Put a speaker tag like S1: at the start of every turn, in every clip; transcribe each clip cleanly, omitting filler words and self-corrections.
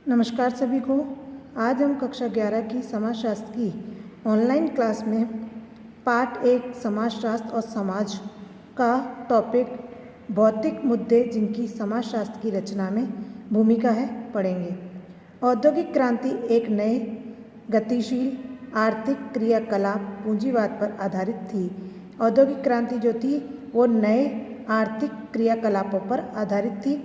S1: नमस्कार सभी को। आज हम कक्षा 11 की समाजशास्त्र की ऑनलाइन क्लास में पाठ 1 समाजशास्त्र और समाज का टॉपिक भौतिक मुद्दे जिनकी समाजशास्त्र की रचना में भूमिका है पढ़ेंगे। औद्योगिक क्रांति एक नए गतिशील आर्थिक क्रियाकलाप पूंजीवाद पर आधारित थी। औद्योगिक क्रांति जो थी वो नए आर्थिक क्रियाकलापों पर आधारित थी।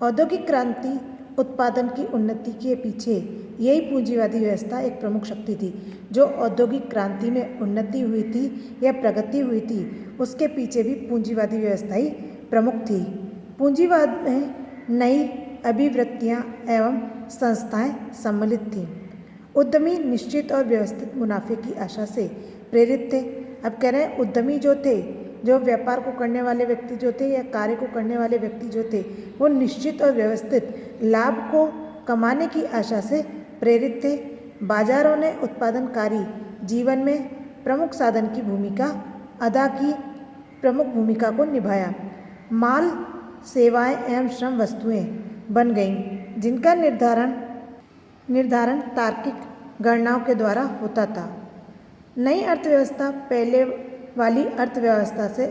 S1: औद्योगिक क्रांति उत्पादन की उन्नति के पीछे यही पूंजीवादी व्यवस्था एक प्रमुख शक्ति थी। जो औद्योगिक क्रांति में उन्नति हुई थी या प्रगति हुई थी उसके पीछे भी पूंजीवादी व्यवस्था ही प्रमुख थी। पूंजीवाद में नई अभिवृत्तियां एवं संस्थाएं सम्मिलित थीं। उद्यमी निश्चित और व्यवस्थित मुनाफे की आशा से प्रेरित थे। अब कह रहे हैं उद्यमी जो थे, जो व्यापार को करने वाले व्यक्ति जो थे या कार्य को करने वाले व्यक्ति जो थे वो निश्चित और व्यवस्थित लाभ को कमाने की आशा से प्रेरित थे। बाजारों ने उत्पादनकारी जीवन में प्रमुख साधन की भूमिका अदा की, प्रमुख भूमिका को निभाया। माल, सेवाएं एवं श्रम वस्तुएं बन गईं जिनका निर्धारण तार्किक गणनाओं के द्वारा होता था। नई अर्थव्यवस्था पहले वाली अर्थव्यवस्था से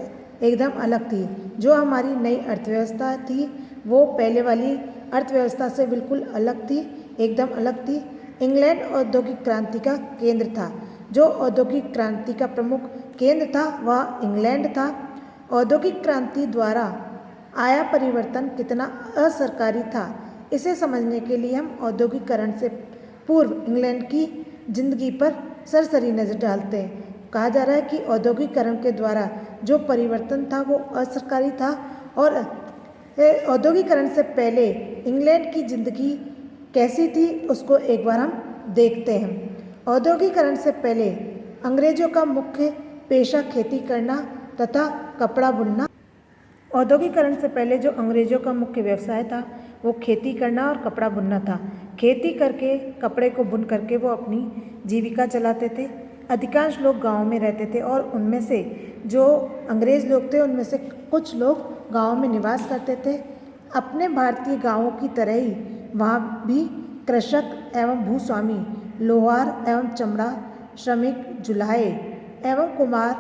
S1: एकदम अलग थी। जो हमारी नई अर्थव्यवस्था थी वो पहले वाली अर्थव्यवस्था से बिल्कुल अलग थी, एकदम अलग थी। इंग्लैंड औद्योगिक क्रांति का केंद्र था। जो औद्योगिक क्रांति का प्रमुख केंद्र था वह इंग्लैंड था। औद्योगिक क्रांति द्वारा आया परिवर्तन कितना असरकारी था, इसे समझने के लिए हम औद्योगिकरण से पूर्व इंग्लैंड की जिंदगी पर सरसरी नज़र डालते हैं। कहा जा रहा है कि औद्योगिकरण के द्वारा जो परिवर्तन था वो असरकारी था और औद्योगिकरण से पहले इंग्लैंड की जिंदगी कैसी थी उसको एक बार हम देखते हैं। औद्योगिकरण से पहले अंग्रेजों का मुख्य पेशा खेती करना तथा कपड़ा बुनना। औद्योगिकरण से पहले जो अंग्रेजों का मुख्य व्यवसाय था वो खेती करना और कपड़ा बुनना था। खेती करके कपड़े को बुन करके वो अपनी जीविका चलाते थे। अधिकांश लोग गाँव में रहते थे और उनमें से जो अंग्रेज लोग थे उनमें से कुछ लोग गाँव में निवास करते थे। अपने भारतीय गाँवों की तरह ही वहाँ भी कृषक एवं भूस्वामी, लोहार एवं चमड़ा श्रमिक, जुलाहे एवं कुमार,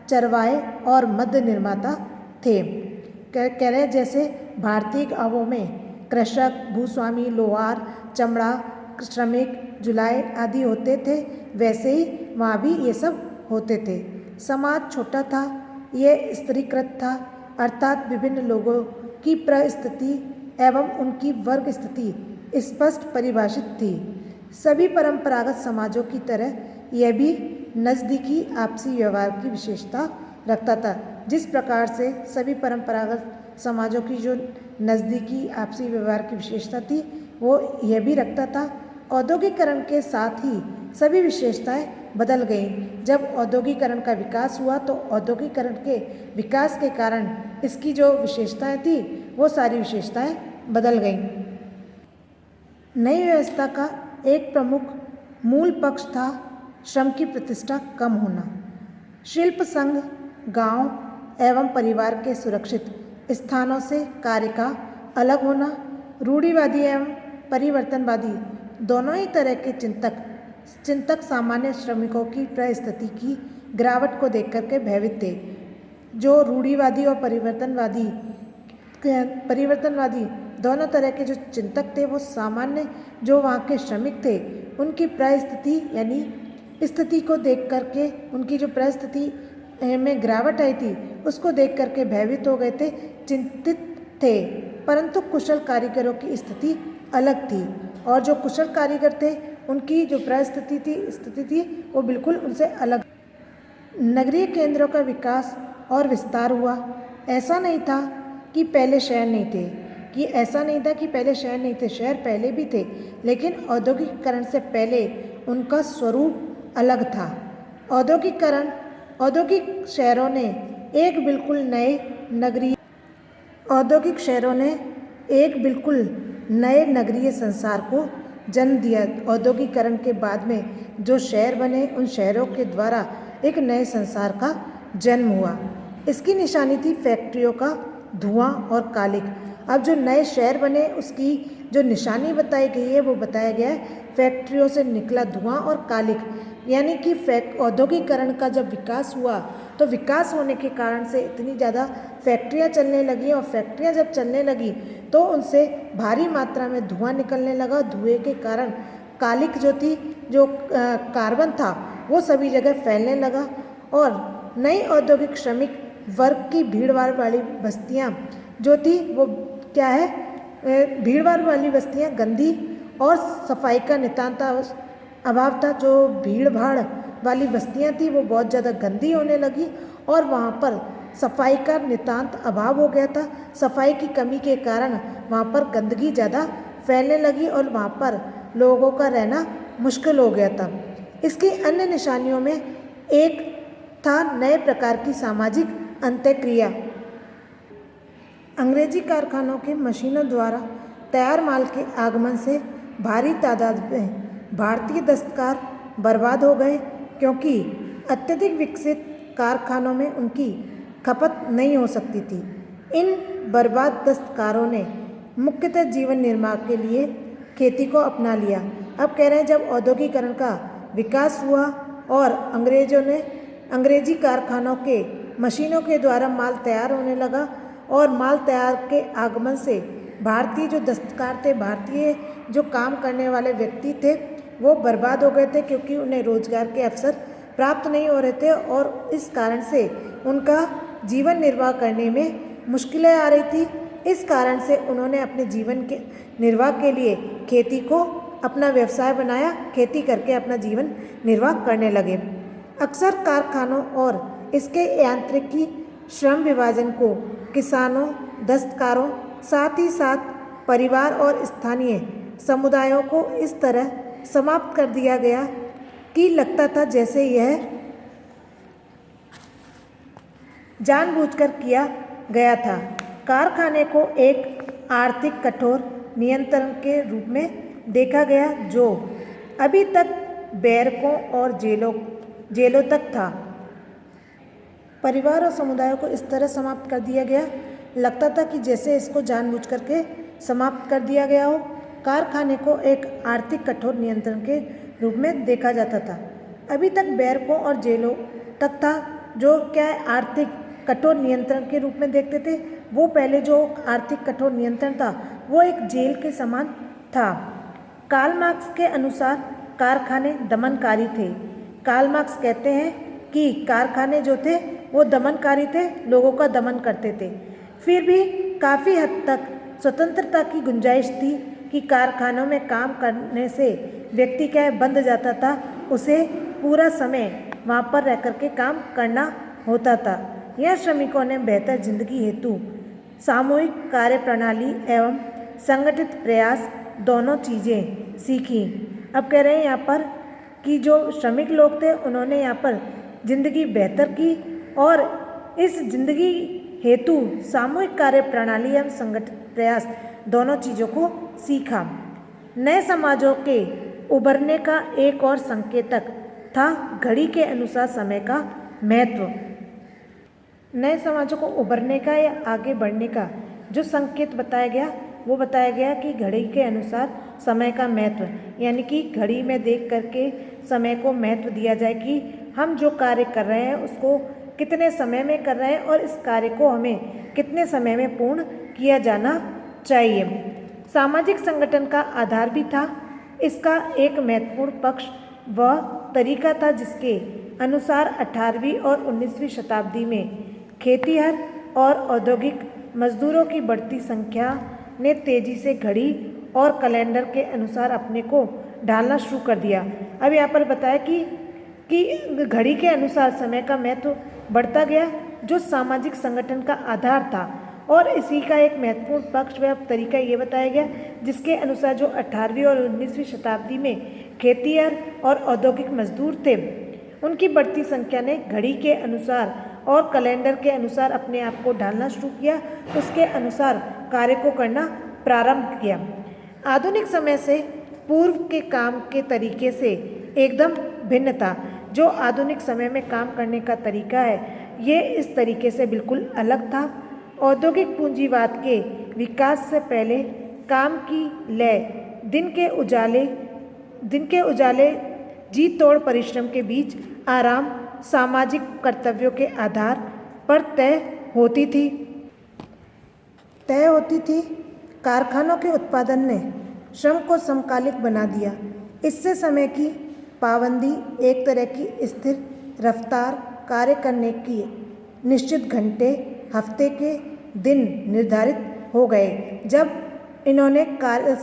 S1: चरवाहे और मद्य निर्माता थे। कह रहे जैसे भारतीय गाँवों में कृषक, भूस्वामी, लोहार, चमड़ा, श्रमिक, जुलाहे आदि होते थे, वैसे ही वहाँ भी ये सब होते थे। समाज छोटा था, यह स्त्रीकृत था, अर्थात विभिन्न लोगों की परिस्थिति एवं उनकी वर्ग स्थिति स्पष्ट परिभाषित थी। सभी परंपरागत समाजों की तरह यह भी नज़दीकी आपसी व्यवहार की विशेषता रखता था। जिस प्रकार से सभी परंपरागत समाजों की जो नज़दीकी आपसी व्यवहार की विशेषता थी वो यह भी रखता था। औद्योगिकरण के साथ ही सभी विशेषताएं बदल गईं। जब औद्योगिकरण का विकास हुआ तो औद्योगिकरण के विकास के कारण इसकी जो विशेषताएं थी वो सारी विशेषताएं बदल गईं। नई व्यवस्था का एक प्रमुख मूल पक्ष था श्रम की प्रतिष्ठा कम होना। शिल्प संघ, गांव एवं परिवार के सुरक्षित स्थानों से कार्य का अलग होना। रूढ़िवादी एवं परिवर्तनवादी दोनों ही तरह के चिंतक सामान्य श्रमिकों की परिस्थिति की गिरावट को देख करके भयभीत थे। जो रूढ़िवादी और परिवर्तनवादी दोनों तरह के जो चिंतक थे वो सामान्य जो वहाँ के श्रमिक थे उनकी परिस्थिति यानी स्थिति को देख करके, उनकी जो परिस्थिति में गिरावट आई थी उसको देख करके भयभीत हो गए थे, चिंतित थे। परंतु कुशल कारीगरों की स्थिति अलग थी और जो कुशल कारीगर थे उनकी जो स्थिति थी वो बिल्कुल उनसे अलग। नगरीय केंद्रों का विकास और विस्तार हुआ। ऐसा नहीं था कि पहले शहर नहीं थे, शहर पहले भी थे, लेकिन औद्योगिकरण से पहले उनका स्वरूप अलग था। औद्योगिक शहरों ने एक बिल्कुल नए नगरीय संसार को जन्म दिया। औद्योगिकरण के बाद में जो शहर बने उन शहरों के द्वारा एक नए संसार का जन्म हुआ। इसकी निशानी थी फैक्ट्रियों का धुआं और कालिख। अब जो नए शहर बने उसकी जो निशानी बताई गई है वो बताया गया है फैक्ट्रियों से निकला धुआं और कालिख, यानी कि औद्योगिकरण का जब विकास हुआ तो विकास होने के कारण से इतनी ज़्यादा फैक्ट्रियाँ चलने लगी और फैक्ट्रियाँ जब चलने लगी तो उनसे भारी मात्रा में धुआं निकलने लगा। धुएं के कारण कालिख जो थी, जो कार्बन था, वो सभी जगह फैलने लगा और नई औद्योगिक श्रमिक वर्ग की भीड़भाड़ वाली बस्तियाँ जो थी वो क्या है, भीड़भाड़ वाली बस्तियाँ गंदी और सफाई का नितांत अभाव था। जो भीड़-भाड़ वाली बस्तियाँ थी वो बहुत ज़्यादा गंदी होने लगी और वहाँ पर सफाई का नितांत अभाव हो गया था। सफाई की कमी के कारण वहाँ पर गंदगी ज़्यादा फैलने लगी और वहाँ पर लोगों का रहना मुश्किल हो गया था। इसकी अन्य निशानियों में एक था नए प्रकार की सामाजिक अंत्यक्रिया। अंग्रेजी कारखानों के मशीनों द्वारा तैयार माल के आगमन से भारी तादाद में भारतीय दस्तकार बर्बाद हो गए, क्योंकि अत्यधिक विकसित कारखानों में उनकी खपत नहीं हो सकती थी। इन बर्बाद दस्तकारों ने मुख्यतः जीवन निर्वाह के लिए खेती को अपना लिया। अब कह रहे हैं जब औद्योगिकरण का विकास हुआ और अंग्रेजी कारखानों के मशीनों के द्वारा माल तैयार होने लगा और माल तैयार के आगमन से भारतीय जो दस्तकार थे, भारतीय जो काम करने वाले व्यक्ति थे, वो बर्बाद हो गए थे, क्योंकि उन्हें रोजगार के अवसर प्राप्त नहीं हो रहे थे और इस कारण से उनका जीवन निर्वाह करने में मुश्किलें आ रही थी। इस कारण से उन्होंने अपने जीवन के निर्वाह के लिए खेती को अपना व्यवसाय बनाया, खेती करके अपना जीवन निर्वाह करने लगे। अक्सर कारखानों और इसके यांत्रिकी श्रम विभाजन को किसानों, दस्तकारों, साथ ही साथ परिवार और स्थानीय समुदायों को इस तरह समाप्त कर दिया गया कि लगता था जैसे यह जानबूझकर किया गया था। कारखाने को एक आर्थिक कठोर नियंत्रण के रूप में देखा गया, जो अभी तक बैरकों और जेलों तक था। परिवार और समुदायों को इस तरह समाप्त कर दिया गया, लगता था कि जैसे इसको जानबूझ करके समाप्त कर दिया गया हो। कारखाने को एक आर्थिक कठोर नियंत्रण के रूप में देखा जाता था। अभी तक बैरकों और जेलों तक था, जो क्या है आर्थिक कठोर नियंत्रण के रूप में देखते थे। वो पहले जो आर्थिक कठोर नियंत्रण था वो एक जेल के समान था। कार्ल मार्क्स के अनुसार कारखाने दमनकारी थे। कार्ल मार्क्स कहते हैं कि कारखाने जो थे वो दमनकारी थे, लोगों का दमन करते थे। फिर भी काफ़ी हद तक स्वतंत्रता की गुंजाइश थी कि कारखानों में काम करने से व्यक्ति क्या है बंध जाता था, उसे पूरा समय वहाँ पर रह कर के काम करना होता था। यह श्रमिकों ने बेहतर जिंदगी हेतु सामूहिक कार्य प्रणाली एवं संगठित प्रयास दोनों चीज़ें सीखी। अब कह रहे हैं यहाँ पर कि जो श्रमिक लोग थे उन्होंने यहाँ पर जिंदगी बेहतर की और इस जिंदगी हेतु सामूहिक कार्य प्रणाली एवं संगठित प्रयास दोनों चीज़ों को सीखा। नए समाजों के उभरने का एक और संकेतक था घड़ी के अनुसार समय का महत्व। नए समाजों को उभरने का या आगे बढ़ने का जो संकेत बताया गया वो बताया गया कि घड़ी के अनुसार समय का महत्व, यानी कि घड़ी में देख करके समय को महत्व दिया जाए कि हम जो कार्य कर रहे हैं उसको कितने समय में कर रहे हैं और इस कार्य को हमें कितने समय में पूर्ण किया जाना चाहिए। सामाजिक संगठन का आधार भी था। इसका एक महत्वपूर्ण पक्ष वह तरीका था जिसके अनुसार 18वीं और 19वीं शताब्दी में खेतिहर और औद्योगिक मजदूरों की बढ़ती संख्या ने तेजी से घड़ी और कैलेंडर के अनुसार अपने को ढालना शुरू कर दिया। अब यहाँ पर बताया कि घड़ी के अनुसार समय का महत्व बढ़ता गया, जो सामाजिक संगठन का आधार था, और इसी का एक महत्वपूर्ण पक्ष व तरीका ये बताया गया जिसके अनुसार जो 18वीं और 19वीं शताब्दी में खेतिहर और औद्योगिक मजदूर थे उनकी बढ़ती संख्या ने घड़ी के अनुसार और कैलेंडर के अनुसार अपने आप को ढालना शुरू किया, उसके अनुसार कार्य को करना प्रारंभ किया। आधुनिक समय से पूर्व के काम के तरीके से एकदम भिन्न था। जो आधुनिक समय में काम करने का तरीका है ये इस तरीके से बिल्कुल अलग था। औद्योगिक पूंजीवाद के विकास से पहले काम की लय, दिन के उजाले जी तोड़ परिश्रम के बीच आराम सामाजिक कर्तव्यों के आधार पर तय होती थी। कारखानों के उत्पादन ने श्रम को समकालिक बना दिया। इससे समय की पाबंदी, एक तरह की स्थिर रफ्तार, कार्य करने की निश्चित घंटे, हफ्ते के दिन निर्धारित हो गए। जब इन्होंने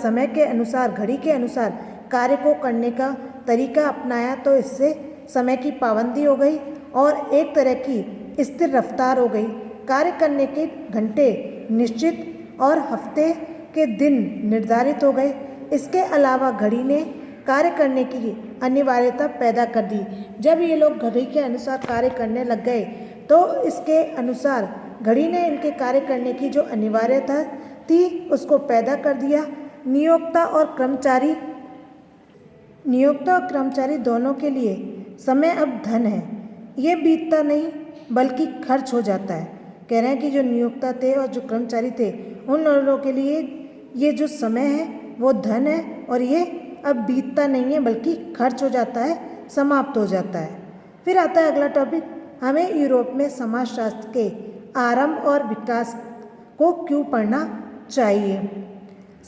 S1: समय के अनुसार, घड़ी के अनुसार कार्य को करने का तरीका अपनाया तो इससे समय की पाबंदी हो गई और एक तरह की स्थिर रफ्तार हो गई। कार्य करने के घंटे निश्चित और हफ्ते के दिन निर्धारित हो गए। इसके अलावा घड़ी ने कार्य करने की अनिवार्यता पैदा कर दी। जब ये लोग घड़ी के अनुसार कार्य करने लग गए तो इसके अनुसार घड़ी ने इनके कार्य करने की जो अनिवार्यता थी उसको पैदा कर दिया। नियोक्ता और कर्मचारी दोनों के लिए समय अब धन है। ये बीतता नहीं बल्कि खर्च हो जाता है। कह रहे हैं कि जो नियोक्ता थे और जो कर्मचारी थे उन लोगों के लिए ये जो समय है वो धन है और ये अब बीतता नहीं है बल्कि खर्च हो जाता है, समाप्त हो जाता है। फिर आता है अगला टॉपिक, हमें यूरोप में समाजशास्त्र के आरंभ और विकास को क्यों पढ़ना चाहिए।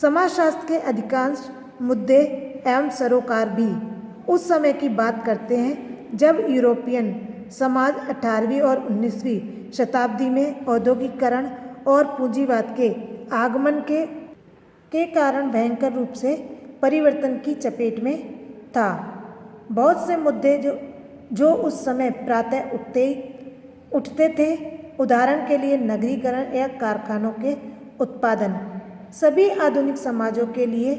S1: समाजशास्त्र के अधिकांश मुद्दे एवं सरोकार भी उस समय की बात करते हैं जब यूरोपियन समाज 18वीं और 19वीं शताब्दी में औद्योगिकरण और पूंजीवाद के आगमन के कारण भयंकर रूप से परिवर्तन की चपेट में था। बहुत से मुद्दे जो उस समय प्रातः उठते थे, उदाहरण के लिए नगरीकरण या कारखानों के उत्पादन, सभी आधुनिक समाजों के लिए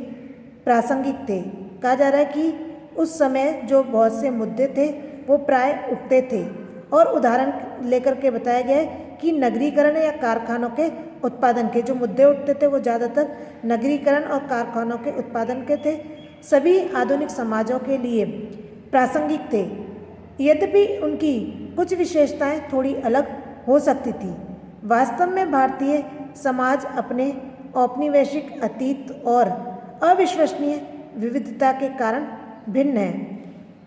S1: प्रासंगिक थे। कहा जा रहा है कि उस समय जो बहुत से मुद्दे थे वो प्राय उठते थे और उदाहरण लेकर के बताया गया है कि नगरीकरण या कारखानों के उत्पादन के जो मुद्दे उठते थे वो ज़्यादातर नगरीकरण और कारखानों के उत्पादन के थे, सभी आधुनिक समाजों के लिए प्रासंगिक थे। यद्यपि उनकी कुछ विशेषताएं थोड़ी अलग हो सकती थी। वास्तव में भारतीय समाज अपने औपनिवेशिक अतीत और अविश्वसनीय विविधता के कारण भिन्न है।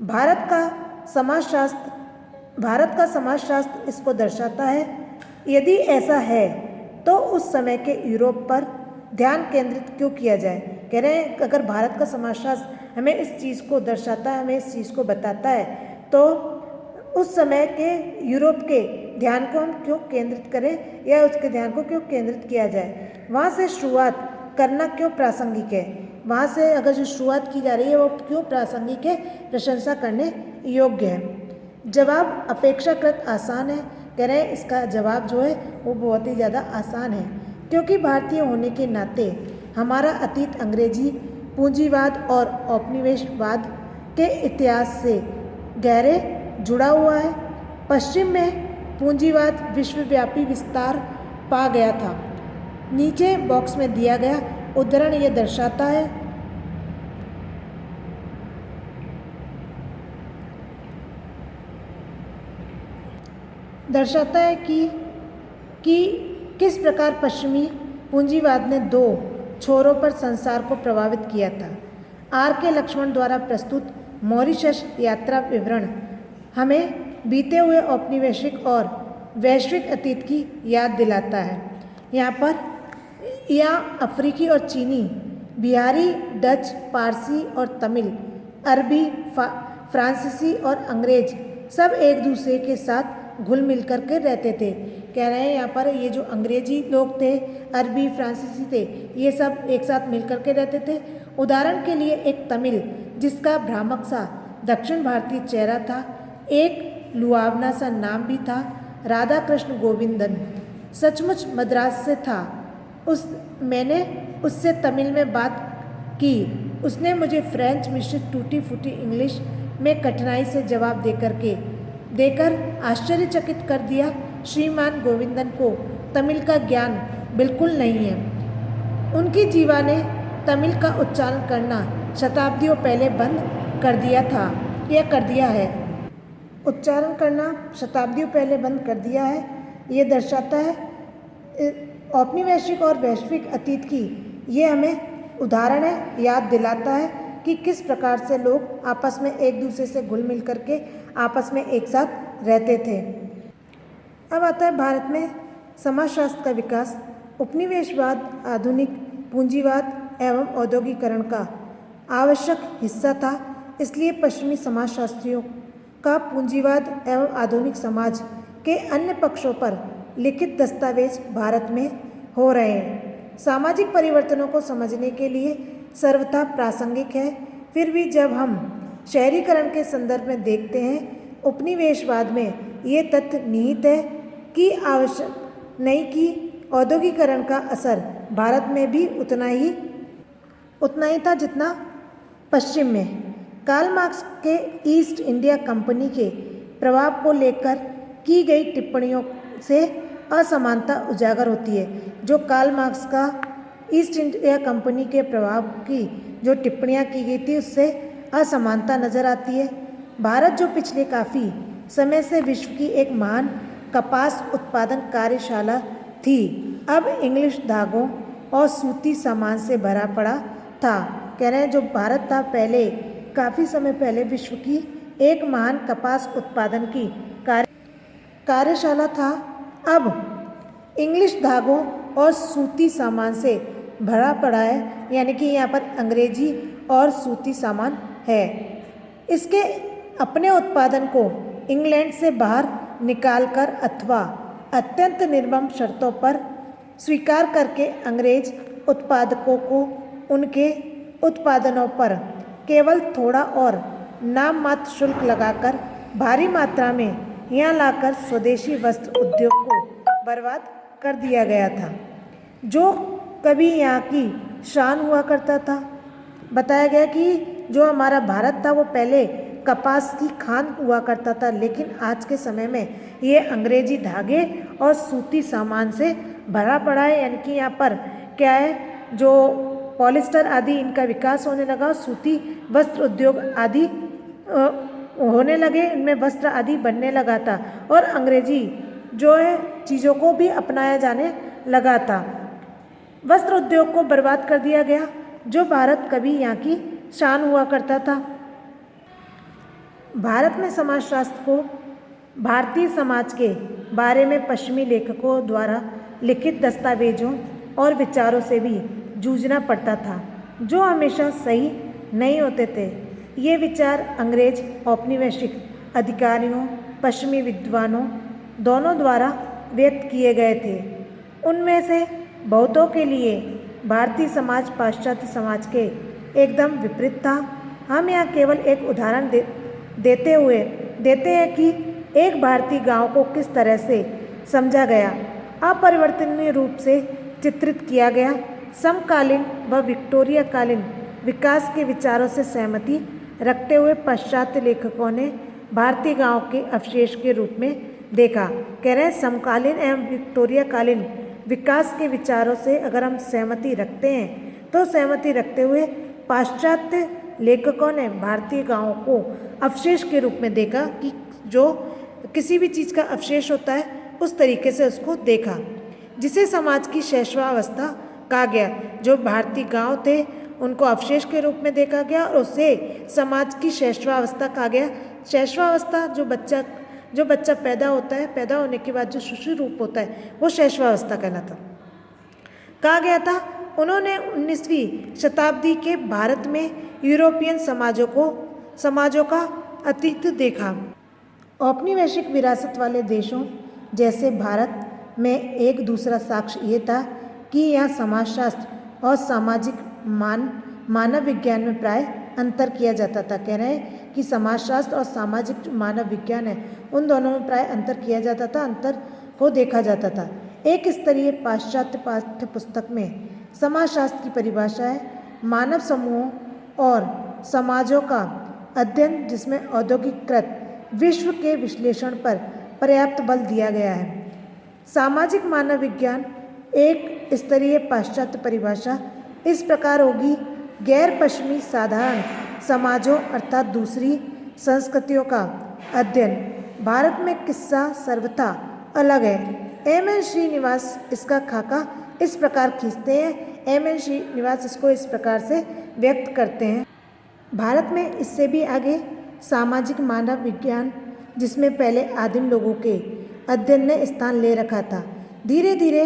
S1: भारत का समाजशास्त्र इसको दर्शाता है। यदि ऐसा है तो उस समय के यूरोप पर ध्यान केंद्रित क्यों किया जाए। कह रहे हैं अगर भारत का समाजशास्त्र हमें इस चीज़ को दर्शाता है, हमें इस चीज़ को बताता है तो उस समय के यूरोप के ध्यान को हम क्यों केंद्रित करें या उसके ध्यान को क्यों केंद्रित किया जाए। वहाँ से शुरुआत करना क्यों प्रासंगिक है, वहाँ से अगर जो शुरुआत की जा रही है वो क्यों प्रासंगिक है, प्रशंसा करने योग्य है। जवाब अपेक्षाकृत आसान है। कह रहे हैं इसका जवाब जो है वो बहुत ही ज़्यादा आसान है क्योंकि भारतीय होने के नाते हमारा अतीत अंग्रेजी पूंजीवाद और औपनिवेशवाद के इतिहास से गहरे जुड़ा हुआ है। पश्चिम में पूंजीवाद विश्वव्यापी विस्तार पा गया था। नीचे बॉक्स में दिया गया उदाहरण ये दर्शाता है कि किस प्रकार पश्चिमी पूंजीवाद ने दो छोरों पर संसार को प्रभावित किया था। R.K. लक्ष्मण द्वारा प्रस्तुत मॉरिशस यात्रा विवरण हमें बीते हुए औपनिवेशिक और वैश्विक अतीत की याद दिलाता है। यहाँ पर अफ्रीकी और चीनी, बिहारी, डच, पारसी और तमिल, अरबी, फ्रांसीसी और अंग्रेज सब एक दूसरे के साथ घुल मिल कर के रहते थे। कह रहे हैं यहाँ पर ये जो अंग्रेजी लोग थे, अरबी, फ्रांसीसी थे, ये सब एक साथ मिल कर के रहते थे। उदाहरण के लिए एक तमिल जिसका भ्रामक सा दक्षिण भारतीय चेहरा था, एक लुभावना सा नाम भी था, राधा कृष्ण गोविंदन, सचमुच मद्रास से था। मैंने उससे तमिल में बात की। उसने मुझे फ्रेंच मिश्रित टूटी फूटी इंग्लिश में कठिनाई से जवाब देकर आश्चर्यचकित कर दिया। श्रीमान गोविंदन को तमिल का ज्ञान बिल्कुल नहीं है। उनकी जीवा ने तमिल का उच्चारण करना शताब्दियों पहले बंद कर दिया था या कर दिया है। उच्चारण करना शताब्दियों पहले बंद कर दिया है। ये दर्शाता है औपनिवेशिक और वैश्विक अतीत की ये हमें उदाहरण है, याद दिलाता है कि किस प्रकार से लोग आपस में एक दूसरे से घुल मिल करके आपस में एक साथ रहते थे। अब आता है भारत में समाजशास्त्र का विकास। उपनिवेशवाद आधुनिक पूंजीवाद एवं औद्योगिकरण का आवश्यक हिस्सा था, इसलिए पश्चिमी समाजशास्त्रियों का पूंजीवाद एवं आधुनिक समाज के अन्य पक्षों पर लिखित दस्तावेज भारत में हो रहे हैं। सामाजिक परिवर्तनों को समझने के लिए सर्वथा प्रासंगिक है। फिर भी जब हम शहरीकरण के संदर्भ में देखते हैं, उपनिवेशवाद में ये तथ्य निहित है कि आवश्यक नहीं कि औद्योगिकरण का असर भारत में भी उतना ही था जितना पश्चिम में। कार्ल मार्क्स के ईस्ट इंडिया कंपनी के प्रभाव को लेकर की गई टिप्पणियों से असमानता उजागर होती है। जो कार्ल मार्क्स का ईस्ट इंडिया कंपनी के प्रभाव की जो टिप्पणियां की गई थी, उससे असमानता नज़र आती है। भारत जो पिछले काफ़ी समय से विश्व की एक महान कपास उत्पादन कार्यशाला थी, अब इंग्लिश धागों और सूती सामान से भरा पड़ा था। कह रहे हैं जो भारत था पहले, काफ़ी समय पहले विश्व की एक महान कपास उत्पादन की कार्यशाला था, अब इंग्लिश धागों और सूती सामान से भरा पड़ा है, यानी कि यहाँ पर अंग्रेजी और सूती सामान है। इसके अपने उत्पादन को इंग्लैंड से बाहर निकालकर अथवा अत्यंत निर्मम शर्तों पर स्वीकार करके अंग्रेज उत्पादकों को उनके उत्पादनों पर केवल थोड़ा और नाम मात्र शुल्क लगाकर भारी मात्रा में यहाँ लाकर स्वदेशी वस्त्र उद्योग को बर्बाद कर दिया गया था, जो कभी यहाँ की शान हुआ करता था। बताया गया कि जो हमारा भारत था वो पहले कपास की खान हुआ करता था, लेकिन आज के समय में ये अंग्रेजी धागे और सूती सामान से भरा पड़ा है। यानी कि यहाँ पर क्या है, जो पॉलिस्टर आदि इनका विकास होने लगा, सूती वस्त्र उद्योग आदि होने लगे, इनमें वस्त्र आदि बनने लगा था और अंग्रेजी जो है चीज़ों को भी अपनाया जाने लगा था। वस्त्र उद्योग को बर्बाद कर दिया गया, जो भारत कभी यहाँ की शान हुआ करता था। भारत में समाजशास्त्र को भारतीय समाज के बारे में पश्चिमी लेखकों द्वारा लिखित दस्तावेजों और विचारों से भी जूझना पड़ता था, जो हमेशा सही नहीं होते थे। ये विचार अंग्रेज औपनिवेशिक अधिकारियों, पश्चिमी विद्वानों दोनों द्वारा व्यक्त किए गए थे। उनमें से बहुतों के लिए भारतीय समाज पाश्चात्य समाज के एकदम विपरीत था। हम यहाँ केवल एक उदाहरण देते हैं कि एक भारतीय गांव को किस तरह से समझा गया, अपरिवर्तनीय रूप से चित्रित किया गया। समकालीन व विक्टोरिया कालीन विकास के विचारों से सहमति रखते हुए पाश्चात्य लेखकों ने भारतीय गांव के अवशेष के रूप में देखा। कह रहे हैं समकालीन एवं विक्टोरिया कालीन विकास के विचारों से अगर हम सहमति रखते हैं, तो सहमति रखते हुए पाश्चात्य लेखकों ने भारतीय गांवों को अवशेष के रूप में देखा कि जो किसी भी चीज़ का अवशेष होता है उस तरीके से उसको देखा, जिसे समाज की शैशवावस्था कहा गया। जो भारतीय गांव थे उनको अवशेष के रूप में देखा गया और उसे समाज की शैशवावस्था कहा गया। शैशवावस्था जो बच्चा पैदा होता है, पैदा होने के बाद जो शिशु रूप होता है वो शैशवावस्था कहलाता कहा गया था। उन्होंने 19वीं शताब्दी के भारत में यूरोपियन समाजों का अतीत देखा। औपनिवेशिक विरासत वाले देशों जैसे भारत में एक दूसरा साक्ष्य ये था कि यहाँ समाजशास्त्र और सामाजिक मानव विज्ञान में प्राय अंतर किया जाता था। कह रहे हैं कि समाजशास्त्र और सामाजिक मानव विज्ञान है, उन दोनों में प्राय अंतर किया जाता था, अंतर को देखा जाता था। एक स्तरीय पाश्चात्य पाठ्य पुस्तक में समाजशास्त्र की परिभाषा है मानव समूहों और समाजों का अध्ययन, जिसमें औद्योगिकृत विश्व के विश्लेषण पर पर्याप्त बल दिया गया है। सामाजिक मानव विज्ञान एक स्तरीय पाश्चात्य परिभाषा इस प्रकार होगी: गैर पश्चिमी साधारण समाजों अर्थात दूसरी संस्कृतियों का अध्ययन। भारत में किस्सा सर्वथा अलग है। एम.एन. श्रीनिवास इसका खाका इस प्रकार खींचते हैं: M.N. श्रीनिवास इसको इस प्रकार से व्यक्त करते हैं। भारत में इससे भी आगे सामाजिक मानव विज्ञान, जिसमें पहले आदिम लोगों के अध्ययन ने स्थान ले रखा था, धीरे धीरे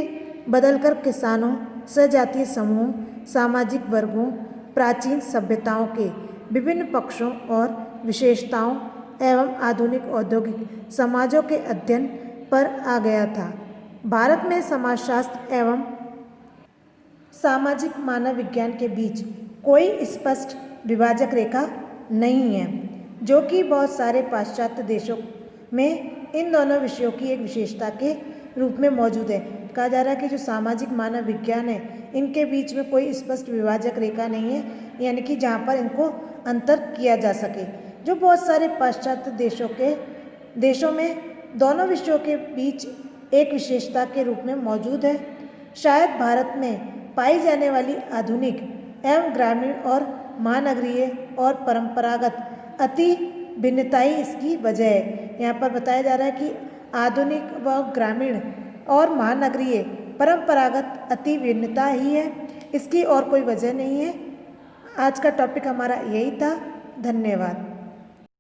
S1: बदलकर किसानों, सजातीय समूहों, सामाजिक वर्गों, प्राचीन सभ्यताओं के विभिन्न पक्षों और विशेषताओं एवं आधुनिक औद्योगिक समाजों के अध्ययन पर आ गया था। भारत में समाजशास्त्र एवं सामाजिक मानव विज्ञान के बीच कोई स्पष्ट विभाजक रेखा नहीं है, जो कि बहुत सारे पाश्चात्य देशों में इन दोनों विषयों की एक विशेषता के रूप में मौजूद है। कहा जा रहा है कि जो सामाजिक मानव विज्ञान है, इनके बीच में कोई स्पष्ट विभाजक रेखा नहीं है, यानी कि जहाँ पर इनको अंतर किया जा सके। जो बहुत सारे पाश्चात्य देशों में दोनों विषयों के बीच एक विशेषता के रूप में मौजूद है। शायद भारत में पाई जाने वाली आधुनिक एवं ग्रामीण और महानगरीय और परंपरागत अति भिन्नता ही इसकी वजह है। यहाँ पर बताया जा रहा है कि आधुनिक व ग्रामीण और महानगरीय परंपरागत अति भिन्नता ही है, इसकी और कोई वजह नहीं है। आज का टॉपिक हमारा यही था। धन्यवाद।